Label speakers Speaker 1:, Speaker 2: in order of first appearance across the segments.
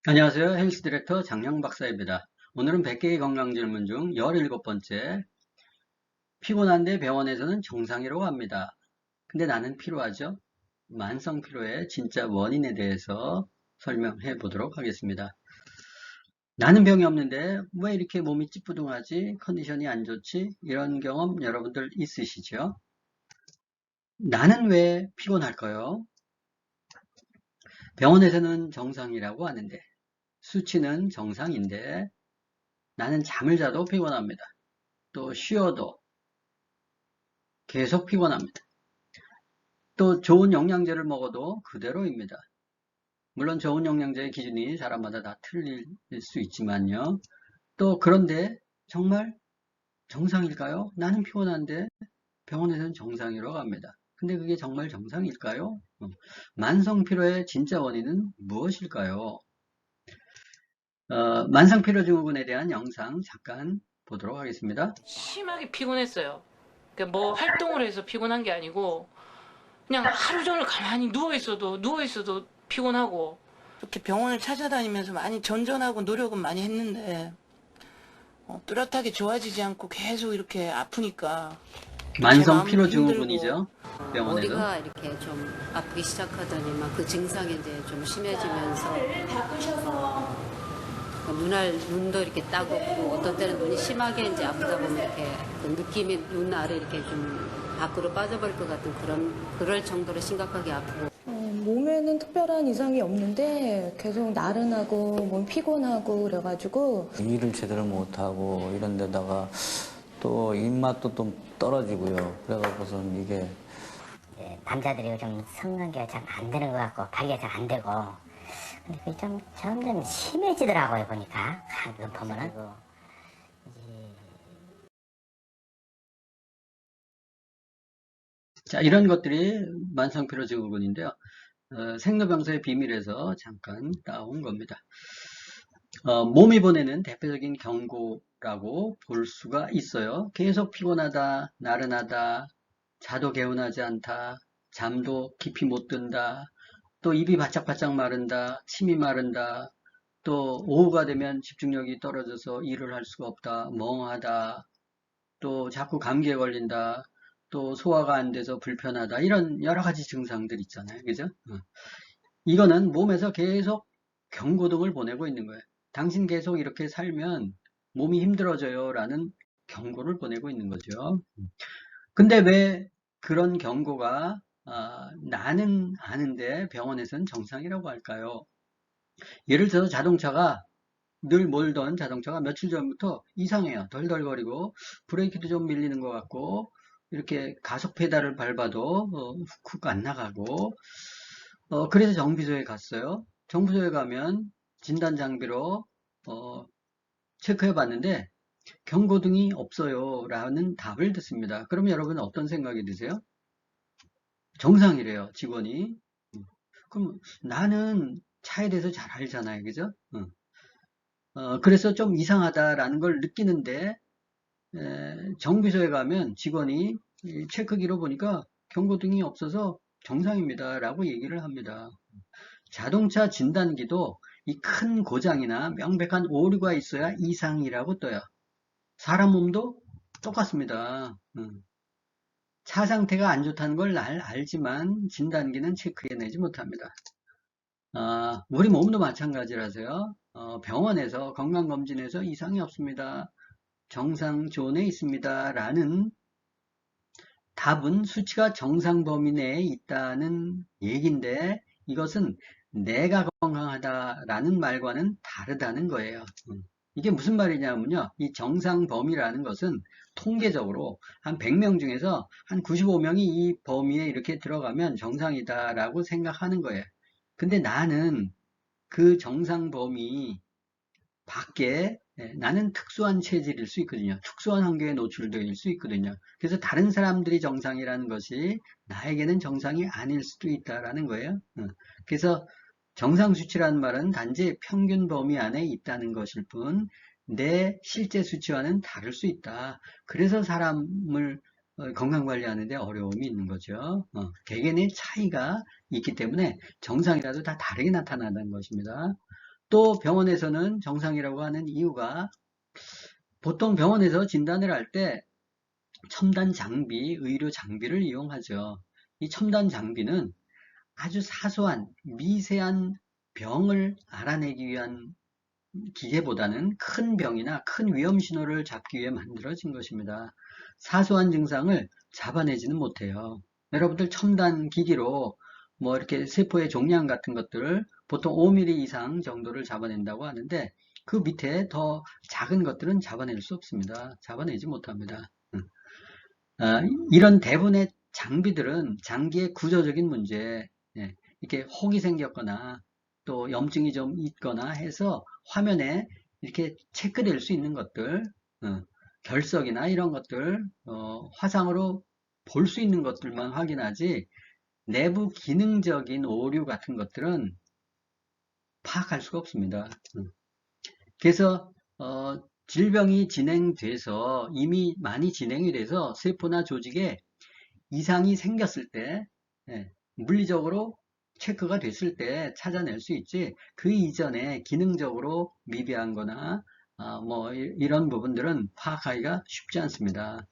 Speaker 1: 안녕하세요. 헬스 디렉터 장영 박사입니다. 오늘은 100개의 건강 질문 중 17번째, 피곤한데 병원에서는 정상이라고 합니다. 근데 나는 피로하죠? 만성 피로의 진짜 원인에 대해서 설명해 보도록 하겠습니다. 나는 병이 없는데 왜 이렇게 몸이 찌뿌둥하지? 컨디션이 안 좋지? 이런 경험 여러분들 있으시죠? 나는 왜 피곤할까요? 병원에서는 정상이라고 하는데, 수치는 정상인데, 나는 잠을 자도 피곤합니다. 또 쉬어도 계속 피곤합니다. 또 좋은 영양제를 먹어도 그대로입니다. 물론 좋은 영양제의 기준이 사람마다 다 틀릴 수 있지만요. 또 그런데 정말 정상일까요? 나는 피곤한데 병원에서는 정상이라고 합니다. 근데 그게 정말 정상일까요? 만성 피로의 진짜 원인은 무엇일까요? 만성 피로 증후군에 대한 영상 잠깐 보도록 하겠습니다.
Speaker 2: 심하게 피곤했어요. 그러니까 뭐 활동을 해서 피곤한 게 아니고 그냥 하루 종일 가만히 누워 있어도 피곤하고.
Speaker 3: 이렇게 병원을 찾아다니면서 많이 전전하고 노력은 많이 했는데 뚜렷하게 좋아지지 않고 계속 이렇게 아프니까 제
Speaker 1: 만성
Speaker 3: 마음도
Speaker 1: 피로
Speaker 3: 힘들고.
Speaker 1: 증후군이죠. 병원에서.
Speaker 4: 머리가 이렇게 좀 아프기 시작하더니만 그 증상이 이제 좀 심해지면서 눈도 이렇게 따갑고 어떤 때는 눈이 심하게 이제 아프다 보면 이렇게 그 느낌이 눈 아래 이렇게 좀 밖으로 빠져버릴 것 같은 그럴 정도로 심각하게 아프고.
Speaker 5: 몸에는 특별한 이상이 없는데 계속 나른하고 몸 피곤하고 그래가지고
Speaker 6: 일을 제대로 못하고 이런 데다가 또 입맛도 좀 떨어지고요. 그래갖고선 이게
Speaker 7: 남자들이 요즘 성관계가 잘 안 되는 것 같고 관리가 잘 안 되고 근데 그게 좀 점점 심해지더라고요 보니까 가끔 보면은
Speaker 1: 자, 이런 것들이 만성피로 증후군인데요. 생로병사의 비밀에서 잠깐 따온 겁니다. 몸이 보내는 대표적인 경고라고 볼 수가 있어요. 계속 피곤하다, 나른하다, 자도 개운하지 않다, 잠도 깊이 못 든다, 또 입이 바짝바짝 마른다, 침이 마른다, 또 오후가 되면 집중력이 떨어져서 일을 할 수가 없다, 멍하다, 또 자꾸 감기에 걸린다, 또 소화가 안 돼서 불편하다, 이런 여러 가지 증상들 있잖아요. 그죠? 이거는 몸에서 계속 경고등을 보내고 있는 거예요. 당신 계속 이렇게 살면 몸이 힘들어져요 라는 경고를 보내고 있는 거죠. 근데 왜 그런 경고가 나는 아는데 병원에서는 정상이라고 할까요? 예를 들어서 자동차가 늘 몰던 자동차가 며칠 전부터 이상해요. 덜덜거리고 브레이크도 좀 밀리는 것 같고 이렇게 가속 페달을 밟아도 훅훅 안 나가고 그래서 정비소에 갔어요. 정비소에 가면 진단 장비로 체크해 봤는데 경고등이 없어요 라는 답을 듣습니다. 그러면 여러분 어떤 생각이 드세요? 정상이래요, 직원이. 그럼 나는 차에 대해서 잘 알잖아요, 그죠? 그래서 좀 이상하다라는 걸 느끼는데 정비소에 가면 직원이 체크기로 보니까 경고등이 없어서 정상입니다 라고 얘기를 합니다. 자동차 진단기도 이 큰 고장이나 명백한 오류가 있어야 이상이라고 떠요. 사람 몸도 똑같습니다. 차 상태가 안 좋다는 걸 알지만 진단기는 체크해내지 못합니다. 우리 몸도 마찬가지라서요. 병원에서 건강검진에서 이상이 없습니다. 정상 존에 있습니다. 라는 답은 수치가 정상 범위 내에 있다는 얘기인데 이것은 내가 건강하다라는 말과는 다르다는 거예요. 이게 무슨 말이냐면요. 이 정상 범위라는 것은 통계적으로 한 100명 중에서 한 95명이 이 범위에 이렇게 들어가면 정상이다라고 생각하는 거예요. 근데 나는 그 정상 범위 밖에 나는 특수한 체질일 수 있거든요. 특수한 환경에 노출될 수 있거든요. 그래서 다른 사람들이 정상이라는 것이 나에게는 정상이 아닐 수도 있다라는 거예요. 그래서 정상 수치라는 말은 단지 평균 범위 안에 있다는 것일 뿐 내 실제 수치와는 다를 수 있다. 그래서 사람을 건강관리하는 데 어려움이 있는 거죠. 개개인의 차이가 있기 때문에 정상이라도 다 다르게 나타난다는 것입니다. 또 병원에서는 정상이라고 하는 이유가 보통 병원에서 진단을 할 때 첨단 장비, 의료 장비를 이용하죠. 이 첨단 장비는 아주 사소한 미세한 병을 알아내기 위한 기계보다는 큰 병이나 큰 위험 신호를 잡기 위해 만들어진 것입니다. 사소한 증상을 잡아내지는 못해요. 여러분들 첨단 기기로 뭐 이렇게 세포의 종양 같은 것들을 보통 5mm 이상 정도를 잡아낸다고 하는데 그 밑에 더 작은 것들은 잡아낼 수 없습니다. 잡아내지 못합니다. 이런 대부분의 장비들은 장기의 구조적인 문제, 이렇게 혹이 생겼거나 또 염증이 좀 있거나 해서 화면에 이렇게 체크될 수 있는 것들, 결석이나 이런 것들, 화상으로 볼 수 있는 것들만 확인하지 내부 기능적인 오류 같은 것들은 파악할 수가 없습니다. 그래서 질병이 진행돼서 이미 많이 진행이 돼서 세포나 조직에 이상이 생겼을 때 물리적으로 체크가 됐을 때 찾아낼 수 있지 그 이전에 기능적으로 미비한 거나 뭐 이런 부분들은 파악하기가 쉽지 않습니다.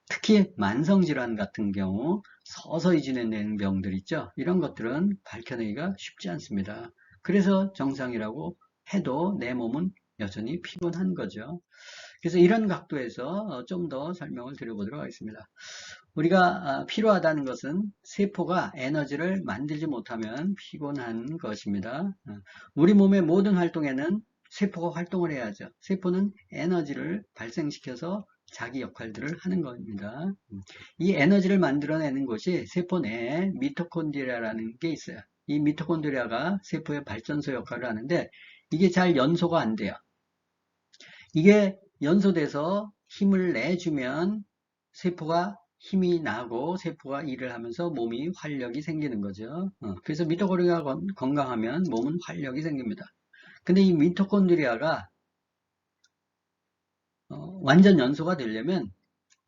Speaker 1: 특히 만성질환 같은 경우 서서히 진행되는 병들 있죠. 이런 것들은 밝혀내기가 쉽지 않습니다. 그래서 정상이라고 해도 내 몸은 여전히 피곤한 거죠. 그래서 이런 각도에서 좀 더 설명을 드려보도록 하겠습니다. 우리가 피로하다는 것은 세포가 에너지를 만들지 못하면 피곤한 것입니다. 우리 몸의 모든 활동에는 세포가 활동을 해야죠. 세포는 에너지를 발생시켜서 자기 역할들을 하는 겁니다. 이 에너지를 만들어내는 것이 세포 내에 미토콘드리아라는 게 있어요. 이 미토콘드리아가 세포의 발전소 역할을 하는데 이게 잘 연소가 안 돼요. 이게 연소돼서 힘을 내주면 세포가 힘이 나고 세포가 일을 하면서 몸이 활력이 생기는 거죠. 그래서 미토콘드리아가 건강하면 몸은 활력이 생깁니다. 근데 이 미토콘드리아가 완전 연소가 되려면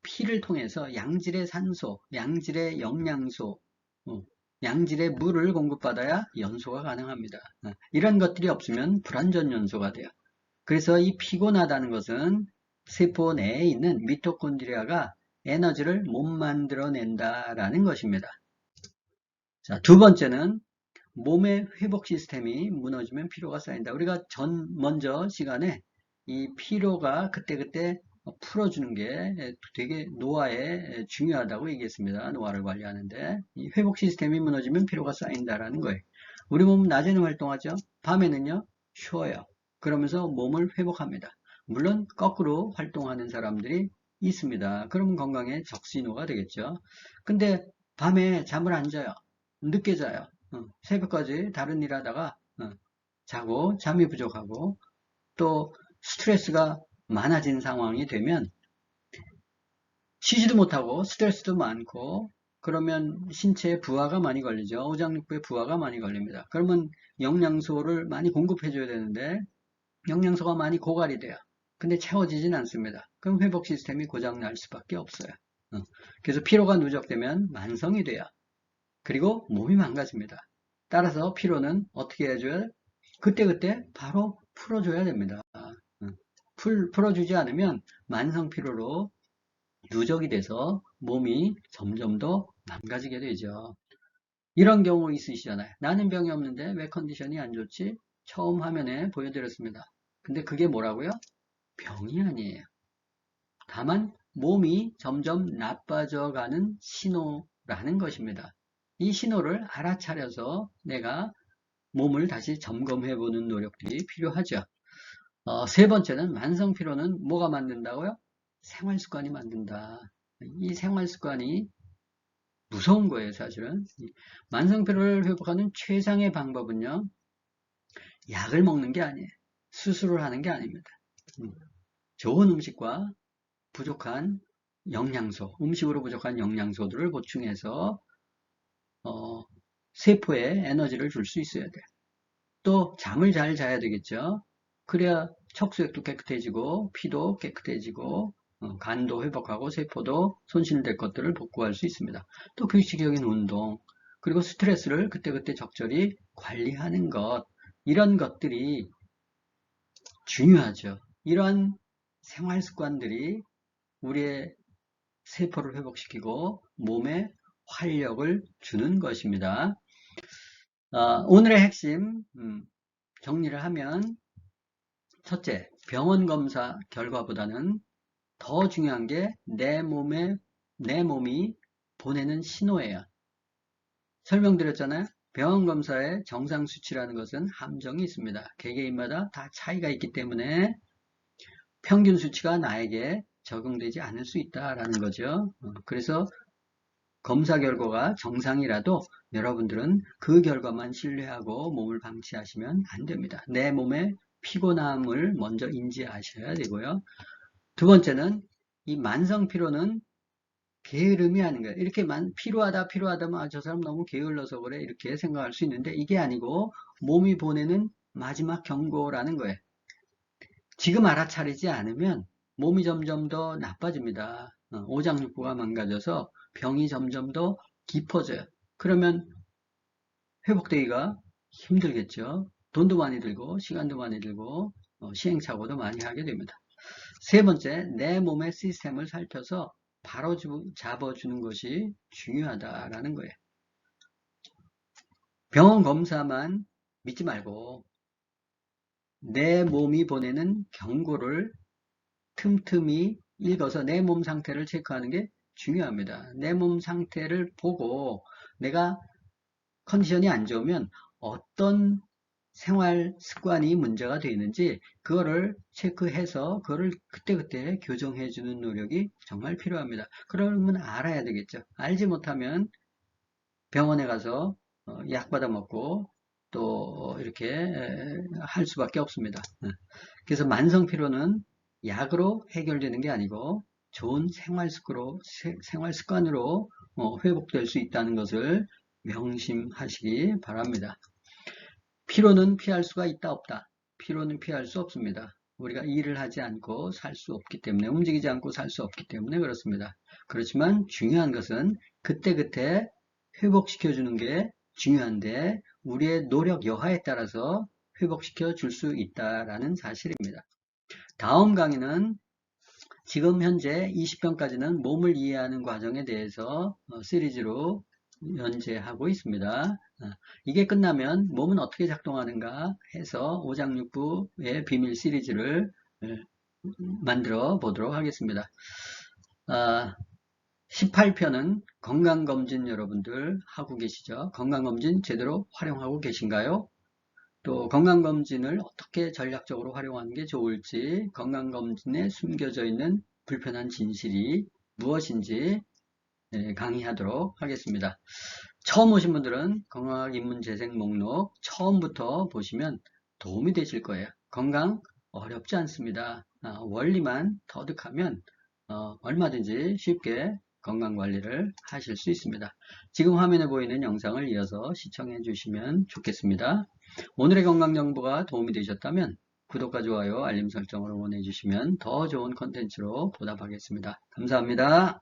Speaker 1: 피를 통해서 양질의 산소, 양질의 영양소, 양질의 물을 공급받아야 연소가 가능합니다. 이런 것들이 없으면 불완전 연소가 돼요. 그래서 이 피곤하다는 것은 세포 내에 있는 미토콘드리아가 에너지를 못 만들어낸다라는 것입니다. 자, 두 번째는 몸의 회복 시스템이 무너지면 피로가 쌓인다. 우리가 먼저 시간에 이 피로가 그때그때 풀어주는 게 되게 노화에 중요하다고 얘기했습니다. 노화를 관리하는데 이 회복 시스템이 무너지면 피로가 쌓인다라는 거예요. 우리 몸은 낮에는 활동하죠. 밤에는요 쉬어요. 그러면서 몸을 회복합니다. 물론 거꾸로 활동하는 사람들이 있습니다. 그러면 건강에 적신호가 되겠죠. 근데 밤에 잠을 안 자요. 늦게 자요. 새벽까지 다른 일 하다가 자고 잠이 부족하고 또 스트레스가 많아진 상황이 되면 쉬지도 못하고 스트레스도 많고 그러면 신체에 부하가 많이 걸리죠. 오장육부에 부하가 많이 걸립니다. 그러면 영양소를 많이 공급해 줘야 되는데 영양소가 많이 고갈이 돼요. 근데 채워지진 않습니다. 그럼 회복 시스템이 고장날 수밖에 없어요. 그래서 피로가 누적되면 만성이 돼요. 그리고 몸이 망가집니다. 따라서 피로는 어떻게 해줘야 그때그때 바로 풀어줘야 됩니다. 풀어주지 않으면 만성 피로로 누적이 돼서 몸이 점점 더 망가지게 되죠. 이런 경우 있으시잖아요. 나는 병이 없는데 왜 컨디션이 안 좋지? 처음 화면에 보여드렸습니다. 근데 그게 뭐라고요? 병이 아니에요. 다만 몸이 점점 나빠져가는 신호라는 것입니다. 이 신호를 알아차려서 내가 몸을 다시 점검해보는 노력들이 필요하죠. 세 번째는 만성 피로는 뭐가 만든다고요? 생활습관이 만든다. 이 생활습관이 무서운 거예요, 사실은. 만성 피로를 회복하는 최상의 방법은요, 약을 먹는 게 아니에요. 수술을 하는 게 아닙니다. 좋은 음식과 부족한 영양소, 음식으로 부족한 영양소들을 보충해서 세포에 에너지를 줄 수 있어야 돼요. 또 잠을 잘 자야 되겠죠. 그래야 척수액도 깨끗해지고 피도 깨끗해지고 간도 회복하고 세포도 손실될 것들을 복구할 수 있습니다. 또 규칙적인 운동 그리고 스트레스를 그때그때 적절히 관리하는 것 이런 것들이 중요하죠. 이러한 생활 습관들이 우리의 세포를 회복시키고 몸에 활력을 주는 것입니다. 오늘의 핵심 정리를 하면, 첫째, 병원 검사 결과보다는 더 중요한 게 내 몸이 보내는 신호예요. 설명드렸잖아요. 병원 검사의 정상 수치라는 것은 함정이 있습니다. 개개인마다 다 차이가 있기 때문에 평균 수치가 나에게 적용되지 않을 수 있다라는 거죠. 그래서 검사 결과가 정상이라도 여러분들은 그 결과만 신뢰하고 몸을 방치하시면 안 됩니다. 내 몸의 피곤함을 먼저 인지하셔야 되고요. 두 번째는 이 만성 피로는 게으름이 아닌 거예요. 이렇게 피로하다면 저 사람 너무 게을러서 그래 이렇게 생각할 수 있는데, 이게 아니고 몸이 보내는 마지막 경고라는 거예요. 지금 알아차리지 않으면 몸이 점점 더 나빠집니다. 오장육부가 망가져서 병이 점점 더 깊어져요. 그러면 회복되기가 힘들겠죠. 돈도 많이 들고 시간도 많이 들고 시행착오도 많이 하게 됩니다. 세 번째, 내 몸의 시스템을 살펴서 바로 잡아주는 것이 중요하다라는 거예요. 병원 검사만 믿지 말고 내 몸이 보내는 경고를 틈틈이 읽어서 내 몸 상태를 체크하는 게 중요합니다. 내 몸 상태를 보고 내가 컨디션이 안 좋으면 어떤 생활 습관이 문제가 되는지 그거를 체크해서 그거를 그때그때 교정해 주는 노력이 정말 필요합니다. 그러면 알아야 되겠죠. 알지 못하면 병원에 가서 약 받아 먹고 또 이렇게 할 수밖에 없습니다. 그래서 만성 피로는 약으로 해결되는 게 아니고 좋은 생활 습관으로 회복될 수 있다는 것을 명심하시기 바랍니다. 피로는 피할 수가 있다 없다. 피로는 피할 수 없습니다. 우리가 일을 하지 않고 살 수 없기 때문에, 움직이지 않고 살 수 없기 때문에 그렇습니다. 그렇지만 중요한 것은 그때그때 회복시켜 주는 게 중요한데, 우리의 노력 여하에 따라서 회복시켜 줄 수 있다라는 사실입니다. 다음 강의는 지금 현재 20편까지는 몸을 이해하는 과정에 대해서 시리즈로 연재하고 있습니다. 이게 끝나면 몸은 어떻게 작동하는가 해서 오장육부의 비밀 시리즈를 만들어 보도록 하겠습니다. 18편은 건강검진 여러분들 하고 계시죠? 건강검진 제대로 활용하고 계신가요? 또 건강검진을 어떻게 전략적으로 활용하는 게 좋을지, 건강검진에 숨겨져 있는 불편한 진실이 무엇인지 강의하도록 하겠습니다. 처음 오신 분들은 건강학 입문 재생 목록 처음부터 보시면 도움이 되실 거예요. 건강 어렵지 않습니다. 원리만 터득하면 얼마든지 쉽게 건강관리를 하실 수 있습니다. 지금 화면에 보이는 영상을 이어서 시청해 주시면 좋겠습니다. 오늘의 건강정보가 도움이 되셨다면 구독과 좋아요, 알림 설정을 응원해 주시면 더 좋은 컨텐츠로 보답하겠습니다. 감사합니다.